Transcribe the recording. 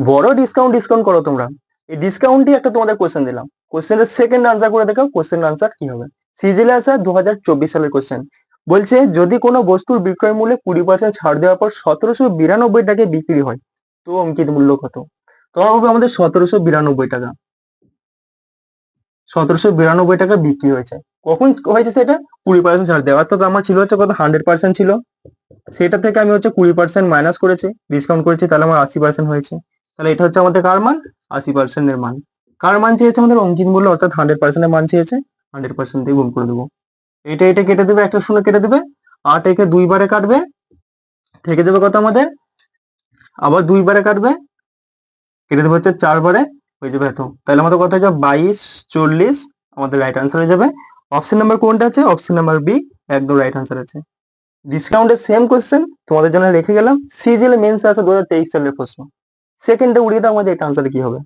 বড় discount discount করো তোমরা। এই ডিসকাউন্টই একটা তোমাদের কোশ্চেন দিলাম, কোশ্চেনের সেকেন্ড আনসার করে দেখাও, কোশ্চেন আনসার কি হবে। সিজিএল আনসার 2024 সালের কোশ্চেন। বলছে যদি কোনো বস্তুর বিক্রয় মূল্যে 20% ছাড় দেওয়ার পর 1792 টাকায় বিক্রি হয়, তো অঙ্কিত মূল্য কত? তোমার হবে আমাদের 1792 টাকা। 1792 টাকা বিক্রি হয়েছে। কখন হয়েছে সেটা? 20% ছাড় দেওয়া, অর্থাৎ আমার ছিল হচ্ছে কত, 100% ছিল, সেটা থেকে আমি হচ্ছে 20% মাইনাস করেছি, ডিসকাউন্ট করেছি, তাহলে আমার 80% হয়েছে। তাহলে এটা হচ্ছে আমাদের কার মান? 80% এর মান। কার মান চেয়েছে? আমাদের অঙ্কিত মূল্য, অর্থাৎ 100% এর মান চেয়েছে। 100% দিয়ে গুণ করে দেবো। এটা কেটে দেবে, একটা শূন্য কেটে দেবে, 8 একে 2 বারে কাটবে, থেকে দেবে কত আমাদের, আবার 2 বারে কাটবে, কেটে দেবে হচ্ছে 4 বারে, হয়ে যাবে এত। তাহলে আমাদের কত হয়ে যাবে? 22, 40 আমাদের রাইট আনসার হয়ে যাবে। অপশন নাম্বার কোনটা আছে? অপশন নাম্বার বি একদম রাইট আনসার আছে। ডিসকাউন্টের সেম কোশ্চেন তোমাদের জন্য রেখে গেলাম, সিজিএল মেন্স আছে 2023 সালের প্রশ্ন। সেকেন্ডে উড়িয়ে দাও, আমাদের এটা আনসার কি হবে?